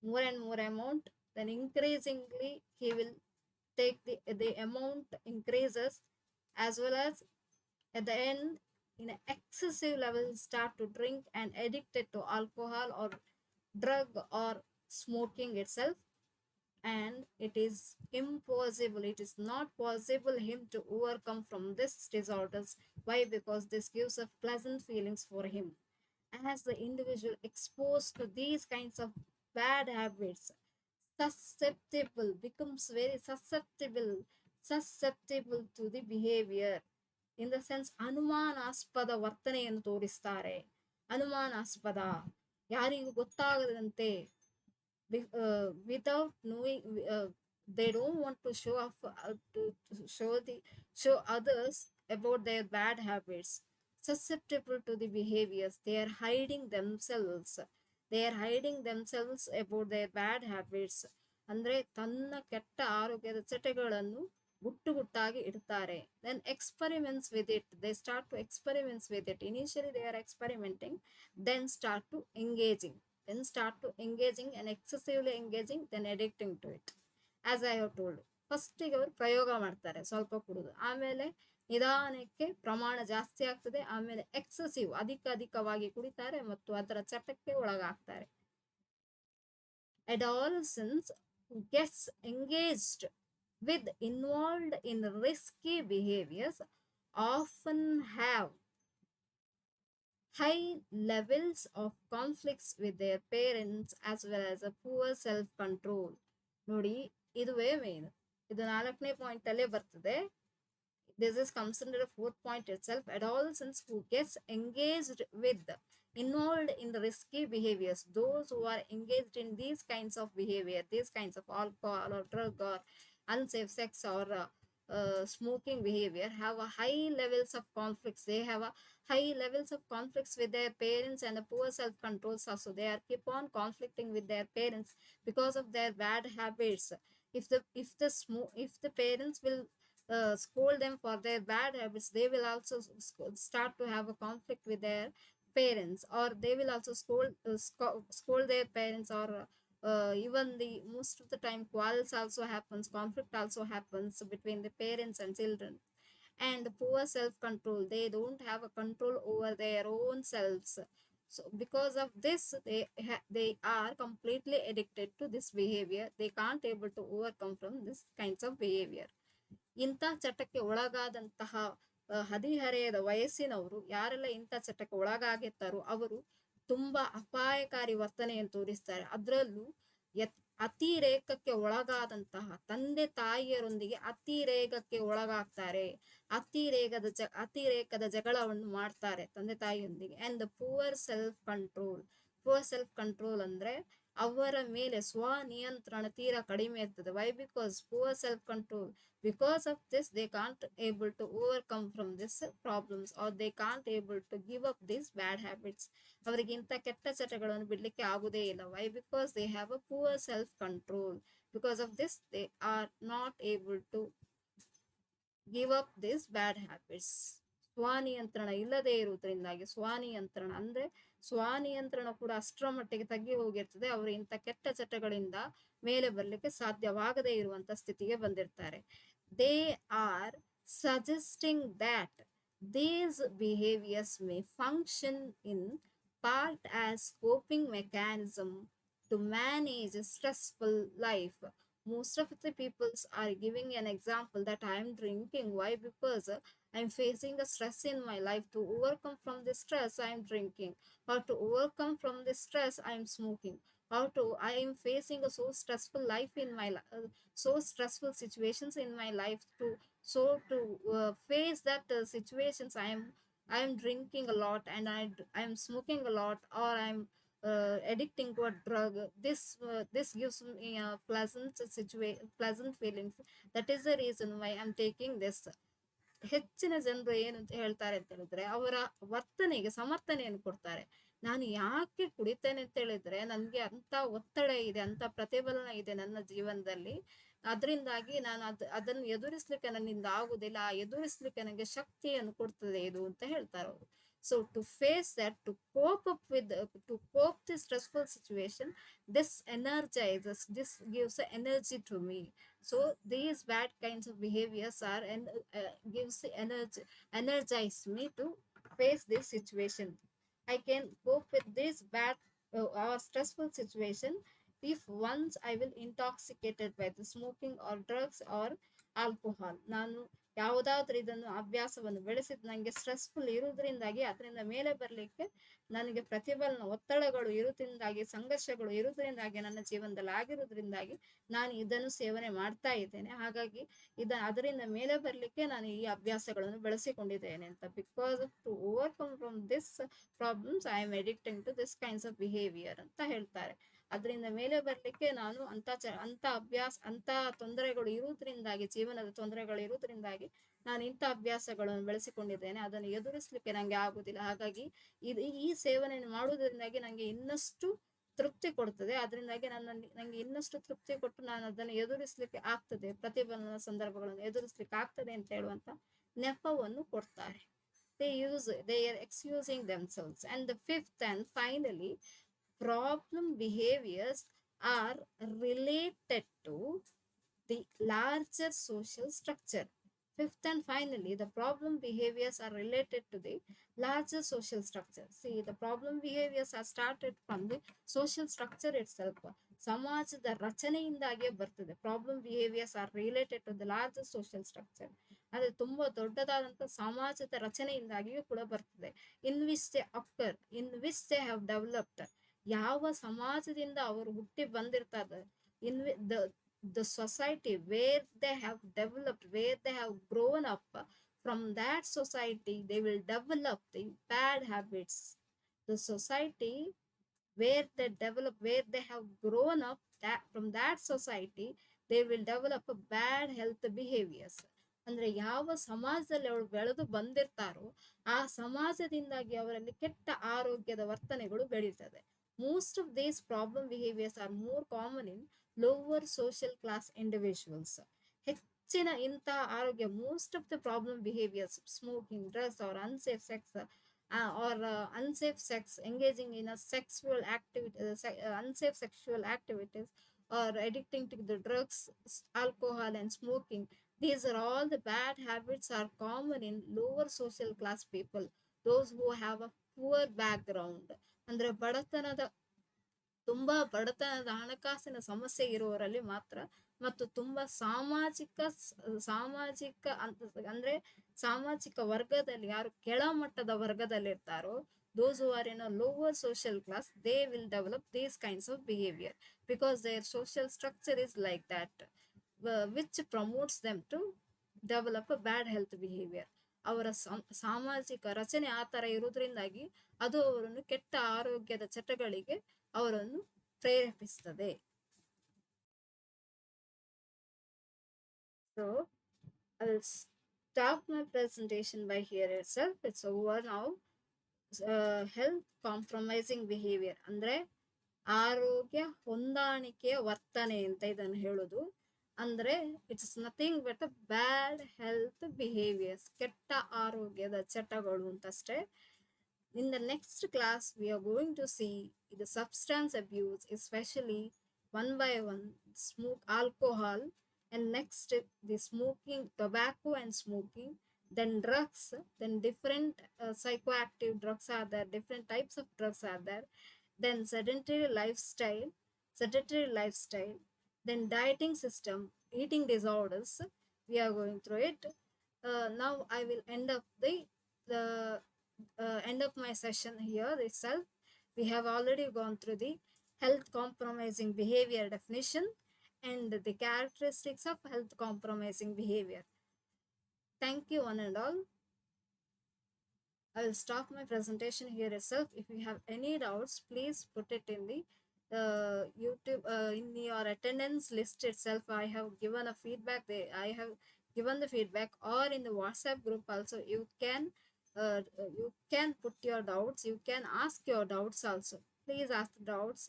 more and more amount, then increasingly he will take the amount increases, as well as at the end in an excessive level start to drink and addicted to alcohol or drug or smoking itself. And it is impossible, it is not possible him to overcome from this disorders. Why? Because this gives us pleasant feelings for him. As the individual exposed to these kinds of bad habits, susceptible becomes very susceptible to the behavior. In the sense ಅನುಮಾನಾಸ್ಪದ ವರ್ತನೆಯನ್ನು ತೋರಿಸ್ತಾರೆ. ಅನುಮಾನಾಸ್ಪದ, ಯಾರಿಗೂ ಗೊತ್ತಾಗದಂತೆ, without knowing, they don't want to show off, to show others about their bad habits. Susceptible to the behaviors, they are hiding themselves about their bad habits. ಅಂದ್ರೆ ತನ್ನ ಕೆಟ್ಟ ಆರೋಗ್ಯದ ಚಟಗಳನ್ನು ಗುಟ್ಟಾಗಿ ಇಡ್ತಾರೆ. Then experiments with it, they start to experiment with it. Initially they are experimenting, then start to engaging and excessively engaging, then addicting to it. As I have told, ಫಸ್ಟಿಗೆ ಅವರು ಪ್ರಯೋಗ ಮಾಡ್ತಾರೆ, ಸ್ವಲ್ಪ ಕುಡಿದು, ಆಮೇಲೆ ನಿಧಾನಕ್ಕೆ ಪ್ರಮಾಣ ಜಾಸ್ತಿ ಆಗ್ತದೆ, ಆಮೇಲೆ ಎಕ್ಸೆಸಿವ್ ಅಧಿಕವಾಗಿ ಕುಡಿತಾರೆ ಮತ್ತು ಅದರ ಚಟಕ್ಕೆ ಒಳಗಾಗ್ತಾರೆ. Adolescents who gets engaged with involved in risky behaviors often have high levels of conflicts with their parents as well as a poor self control. ನೋಡಿ, ಇದುವೇ ಮೇನ್, ಇದು 4ನೇ ಪಾಯಿಂಟ್ ಅಲ್ಲೇ ಬರ್ತದೆ. This is considered a fourth point itself. Adolescents who gets engaged with, involved in the risky behaviors, those who are engaged in these kinds of behavior, these kinds of alcohol or drug or unsafe sex or smoking behavior, have a high levels of conflicts. They have a high levels of conflicts with their parents and a poor self controls also. They are keep on conflicting with their parents because of their bad habits. If the parents will scold them for their bad habits, they will also start to have a conflict with their parents, or they will also scold their parents, or even the most of the time quarrels also happens, conflict also happens between the parents and children. And poor self control, they don't have a control over their own selves. So because of this, they are completely addicted to this behavior. They can't able to overcome from this kinds of behavior. ಇಂಥ ಚಟಕ್ಕೆ ಒಳಗಾದಂತಹ ಹದಿಹರೆಯದ ವಯಸ್ಸಿನವರು ಯಾರೆಲ್ಲ ಇಂಥ ಚಟಕ್ಕೆ ಒಳಗಾಗಿರ್ತಾರೋ ಅವರು ತುಂಬಾ ಅಪಾಯಕಾರಿ ವರ್ತನೆಯನ್ನು ತೋರಿಸ್ತಾರೆ. ಅದರಲ್ಲೂ ಅತಿರೇಕಕ್ಕೆ ಒಳಗಾದಂತಹ ತಂದೆ ತಾಯಿಯರೊಂದಿಗೆ ಅತಿರೇಕಕ್ಕೆ ಒಳಗಾಗ್ತಾರೆ, ಅತಿರೇಕದ ಜಗಳವನ್ನು ಮಾಡ್ತಾರೆ ತಂದೆ ತಾಯಿಯೊಂದಿಗೆ. ಅಂಡ್ ಪೂವರ್ ಸೆಲ್ಫ್ ಕಂಟ್ರೋಲ್ ಅಂದ್ರೆ ಅವರ ಮೇಲೆ ಸ್ವನಿಯಂತ್ರಣ ತೀರಾ ಕಡಿಮೆ ಇರ್ತದೆ. Why? Because poor self control. Because of this, they can't able to overcome from this problems, or they can't able to give up these bad habits. ಅವರಿಗೆ ಇಂಥ ಕೆಟ್ಟ ಚಟಗಳನ್ನು ಬಿಡ್ಲಿಕ್ಕೆ ಆಗುದೇ ಇಲ್ಲ. Why? Because they have a poor self control. Because of this, they are not able to give up these bad habits. ಸ್ವನಿಯಂತ್ರಣ ಇಲ್ಲದೆ ಇರುವುದರಿಂದಾಗಿ, ಸ್ವನಿಯಂತ್ರಣ ಅಂದ್ರೆ ಸ್ವನಿಯಂತ್ರಣ ಕೂಡ ಅಷ್ಟರ ಮಟ್ಟಿಗೆ ತಗ್ಗಿ ಹೋಗಿರ್ತದೆ. ಅವರು ಇಂಥ ಕೆಟ್ಟ ಚಟಗಳಿಂದ ಮೇಲೆ ಬರ್ಲಿಕ್ಕೆ ಸಾಧ್ಯವಾಗದೇ ಇರುವಂತ ಸ್ಥಿತಿಗೆ ಬಂದಿರ್ತಾರೆ. They are suggesting that these behaviors may function in part as coping mechanism to manage a stressful life. Most of the peoples are giving an example that I am drinking. Why? Because I'm facing a stress in my life. To overcome from the stress, I am drinking. Or to overcome from the stress, I am smoking. Or I am facing a so stressful life in my so stressful situations in my life. To face that situations, I am drinking a lot, and I am smoking a lot, or I'm addicting to a drug. This gives me a pleasant feelings. That is the reason why I'm taking this. ಹೆಚ್ಚಿನ ಜನರು ಏನು ಅಂತ ಹೇಳ್ತಾರೆ ಅಂತ ಹೇಳಿದ್ರೆ, ಅವರ ವರ್ತನೆಗೆ ಸಮರ್ಥನೆಯನ್ನು ಕೊಡ್ತಾರೆ. ನಾನು ಯಾಕೆ ಕುಡಿತೇನೆ ಅಂತ ಹೇಳಿದ್ರೆ, ನನ್ಗೆ ಅಂತ ಒತ್ತಡ ಇದೆ, ಅಂತ ಪ್ರತಿಫಲನ ಇದೆ ನನ್ನ ಜೀವನದಲ್ಲಿ, ಅದರಿಂದಾಗಿ ನಾನು ಅದನ್ನು ಎದುರಿಸ್ಲಿಕ್ಕೆ ನನ್ನಿಂದ ಆಗುದಿಲ್ಲ, ಆ ಎದುರಿಸ್ಲಿಕ್ಕೆ ನನಗೆ ಶಕ್ತಿಯನ್ನು ಕೊಡ್ತದೆ ಇದು ಅಂತ ಹೇಳ್ತಾರೆ ಅವರು. So to face that, to cope this stressful situation, this energizes, this gives energy to me. So these bad kinds of behaviors are and gives the energize me to face this situation. I can cope with this bad or stressful situation if once I will intoxicated by the smoking or drugs or alcohol. ನಾನು ಯಾವುದಾದ್ರೂ ಇದನ್ನು ಅಭ್ಯಾಸವನ್ನು ಬೆಳೆಸಿದ್ ನನಗೆ stressful ಇರುವುದರಿಂದಾಗಿ, ಅದರಿಂದ ಮೇಲೆ ಬರಲಿಕ್ಕೆ ನನಗೆ ಪ್ರತಿಫಲನ ಒತ್ತಡಗಳು ಇರುವುದರಿಂದಾಗಿ, ಸಂಘರ್ಷಗಳು ಇರುವುದರಿಂದಾಗಿ, ನನ್ನ ಜೀವನದಲ್ಲಿ ಆಗಿರುವುದರಿಂದಾಗಿ ನಾನು ಇದನ್ನು ಸೇವನೆ ಮಾಡ್ತಾ ಇದ್ದೇನೆ. ಹಾಗಾಗಿ ಅದರಿಂದ ಮೇಲೆ ಬರಲಿಕ್ಕೆ ನಾನು ಈ ಅಭ್ಯಾಸಗಳನ್ನು ಬೆಳೆಸಿಕೊಂಡಿದ್ದೇನೆ ಅಂತ. Because to overcome from this problems I am addicting to this kinds of behaviour ಅಂತ ಹೇಳ್ತಾರೆ. ಅದರಿಂದ ಮೇಲೆ ಬರಲಿಕ್ಕೆ ನಾನು ಅಂತ ತೊಂದರೆಗಳು ಇರುವುದರಿಂದಾಗಿ, ಜೀವನದ ತೊಂದರೆಗಳು ಇರುವುದರಿಂದಾಗಿ ನಾನು ಇಂಥ ಅಭ್ಯಾಸಗಳನ್ನು ಬೆಳೆಸಿಕೊಂಡಿದ್ದೇನೆ. ಅದನ್ನು ಎದುರಿಸಲಿಕ್ಕೆ ನನಗೆ ಆಗುದಿಲ್ಲ. ಹಾಗಾಗಿ ಈ ಸೇವನೆಯನ್ನು ಮಾಡುವುದರಿಂದಾಗಿ ನನಗೆ ಇನ್ನಷ್ಟು ತೃಪ್ತಿ ಕೊಡ್ತದೆ. ಅದರಿಂದಾಗಿ ನನಗೆ ಇನ್ನಷ್ಟು ತೃಪ್ತಿ ಕೊಟ್ಟು ನಾನು ಅದನ್ನು ಎದುರಿಸಲಿಕ್ಕೆ ಆಗ್ತದೆ, ಪ್ರತಿಫಲನ ಸಂದರ್ಭಗಳನ್ನು ಎದುರಿಸಲಿಕ್ಕೆ ಆಗ್ತದೆ ಅಂತ ಹೇಳುವಂತ ನೆಪವನ್ನು ಕೊಡ್ತಾರೆ. they are excusing themselves. And the fifth and finally, problem behaviors are related to the larger social structure. Fifth and finally, the problem behaviors are related to the larger social structure. See, the problem behaviors are started from the social structure itself. ಸಮಾಜದ ರಚನೆಯಿಂದಾಗಿಯೇ ಬರ್ತದೆ. Problem behaviours are related to the larger social structure. ಅದೇ ತುಂಬಾ ದೊಡ್ಡದಾದಂಥ ಸಮಾಜದ ರಚನೆಯಿಂದಾಗಿಯೂ ಕೂಡ ಬರ್ತದೆ. In which they occur, in which they have developed. ಯಾವ ಸಮಾಜದಿಂದ ಅವರು ಹುಟ್ಟಿ ಬಂದಿರ್ತಾರೆ, ಇನ್ the society where they have developed, where they have grown up, from that society they will develop the bad habits. The society where they have grown up, that from that society they will develop a bad health behaviors. ಅಂದ್ರೆ ಯಾವ ಸಮಾಜದಲ್ಲಿ ಅವಳು ಬೆಳೆದು ಬಂದಿರ್ತಾರೋ ಆ ಸಮಾಜದಿಂದಾಗಿ ಅವರಲ್ಲಿ ಕೆಟ್ಟ ಆರೋಗ್ಯದ ವರ್ತನೆಗಳು ಬೆಳೀತದೆ. Most of these problem behaviors are more common in lower social class individuals. ಹೆಚ್ಚಿನ ಇಂತಹ ಆರೋಗ್ಯ, most of the problem behaviors, smoking, drugs, or unsafe sex, engaging in a sexual activity, unsafe sexual activities, or addicting to the drugs, alcohol, and smoking. These are all the bad habits are common in lower social class people, those who have a poor background. ಅಂದ್ರೆ ತುಂಬಾ ಬಡತನದ ಹಣಕಾಸಿನ ಸಮಸ್ಯೆ ಇರುವವರಲ್ಲಿ ಮಾತ್ರ, ಮತ್ತು ತುಂಬಾ ಸಾಮಾಜಿಕ ಅಂದ್ರೆ ಸಾಮಾಜಿಕ ವರ್ಗದಲ್ಲಿ ಯಾರು ಕೆಳಮಟ್ಟದ ವರ್ಗದಲ್ಲಿ ಇರ್ತಾರೋ, those who are in a lower social class, they will develop these kinds of behavior because their social structure is like that, which promotes them to develop a bad health behavior. ಅವರ ಸಾಮಾಜಿಕ ರಚನೆ ಆ ತರ ಇರುವುದರಿಂದಾಗಿ ಅದು ಅವರನ್ನು ಕೆಟ್ಟ ಆರೋಗ್ಯದ ಚಟಗಳಿಗೆ ಅವರನ್ನು ಪ್ರೇರೇಪಿಸುತ್ತದೆ. So I will stop my presentation by here itself. It's over now. Health compromising behavior ಅಂದ್ರೆ ಆರೋಗ್ಯ ಹೊಂದಾಣಿಕೆಯ ವರ್ತನೆ ಅಂತ ಇದನ್ನು ಹೇಳೋದು. ಅಂದ್ರೆ it's nothing but a bad health behaviours, ಕೆಟ್ಟ ಆರೋಗ್ಯದ ಚಟಗಳು ಅಂತಷ್ಟೇ. In the next class we are going to see the substance abuse, especially one by one smoke alcohol, and next the smoking tobacco and smoking, then drugs, then different psychoactive drugs are there, different types of drugs are there, then sedentary lifestyle, then dieting system, eating disorders. We are going through it. Now I will end up the end of my session here itself. We have already gone through the health compromising behavior definition and the characteristics of health compromising behavior. Thank you one and all. I will stop my presentation here itself. If you have any doubts, please put it in the YouTube, in your attendance list itself. I have given a feedback. I have given the feedback, or in the WhatsApp group also. You can put your doubts. You can ask your doubts also. Please ask the doubts.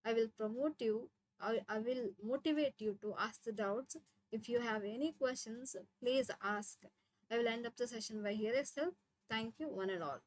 I will promote you. I will motivate you to ask the doubts. If you have any questions, please ask. I will end up the session by here itself. Thank you, one and all.